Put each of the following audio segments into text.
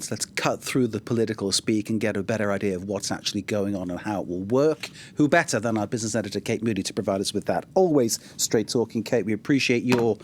So let's cut through the political speak and get a better idea of what's actually going on and how it will work. Who better than our business editor, Kate Moody, to provide us with that? Always straight talking, Kate. We appreciate your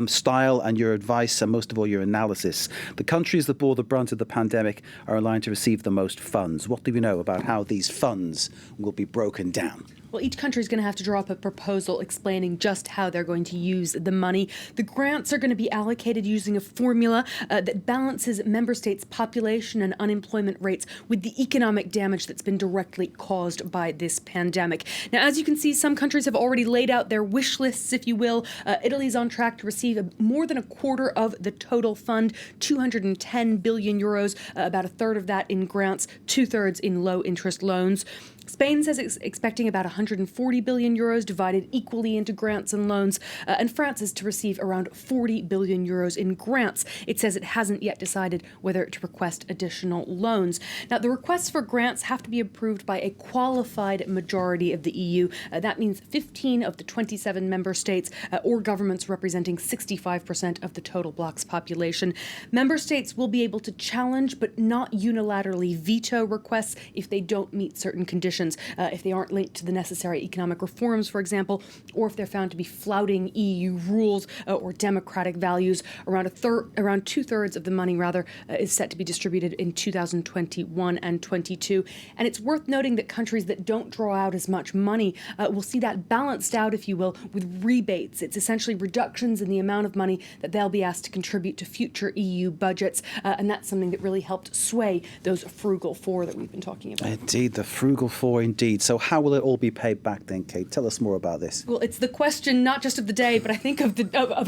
style and your advice and most of all your analysis. The countries that bore the brunt of the pandemic are aligned to receive the most funds. What do we know about how these funds will be broken down? Well, each country is going to have to draw up a proposal explaining just how they're going to use the money. The grants are going to be allocated using a formula that balances member states' population and unemployment rates with the economic damage that's been directly caused by this pandemic. Now, as you can see, some countries have already laid out their wish lists, if you will. Italy's on track to receive more than a quarter of the total fund, 210 billion euros, about a third of that in grants, 2/3 in low-interest loans. Spain says it's expecting about 140 billion euros divided equally into grants and loans, and France is to receive around 40 billion euros in grants. It says it hasn't yet decided whether to request additional loans. Now, the requests for grants have to be approved by a qualified majority of the EU. That means 15 of the 27 member states or governments representing 65% of the total bloc's population. Member states will be able to challenge but not unilaterally veto requests if they don't meet certain conditions. If they aren't linked to the necessary economic reforms, for example, or if they're found to be flouting EU rules or democratic values. Around 2/3 of the money, is set to be distributed in 2021 and 22. And it's worth noting that countries that don't draw out as much money will see that balanced out, if you will, with rebates. It's essentially reductions in the amount of money that they'll be asked to contribute to future EU budgets. And that's something that really helped sway those frugal four that we've been talking about. Indeed, the frugal four. Indeed. So how will it all be paid back then, Kate? Tell us more about this. Well, it's the question not just of the day, but I think of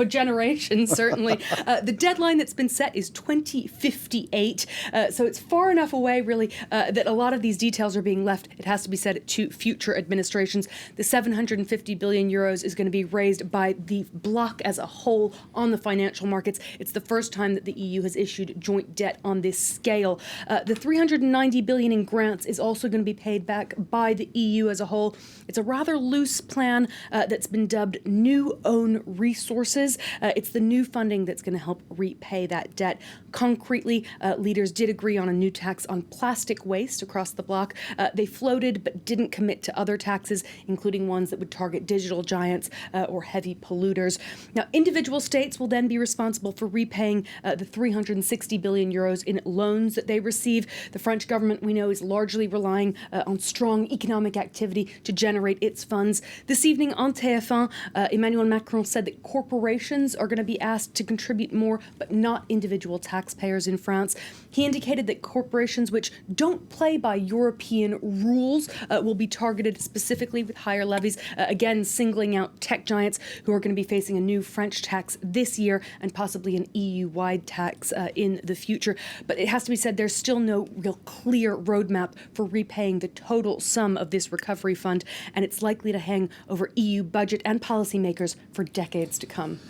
a generation, certainly. The deadline that's been set is 2058. So it's far enough away, really, that a lot of these details are being left, it has to be said, to future administrations. The 750 billion euros is going to be raised by the bloc as a whole on the financial markets. It's the first time that the EU has issued joint debt on this scale. The 390 billion in grants is also going to be paid back by the EU as a whole. It's a rather loose plan that's been dubbed New Own Resources. It's the new funding that's going to help repay that debt. Concretely, leaders did agree on a new tax on plastic waste across the bloc. They floated but didn't commit to other taxes, including ones that would target digital giants or heavy polluters. Now, individual states will then be responsible for repaying the 360 billion euros in loans that they receive. The French government, we know, is largely relying on strong economic activity to generate its funds. This evening on TF1, Emmanuel Macron said that corporations are going to be asked to contribute more, but not individual taxpayers in France. He indicated that corporations which don't play by European rules will be targeted specifically with higher levies, again singling out tech giants who are going to be facing a new French tax this year and possibly an EU-wide tax in the future. But it has to be said there's still no real clear roadmap for repaying the total sum of this recovery fund, and it's likely to hang over EU budget and policymakers for decades to come.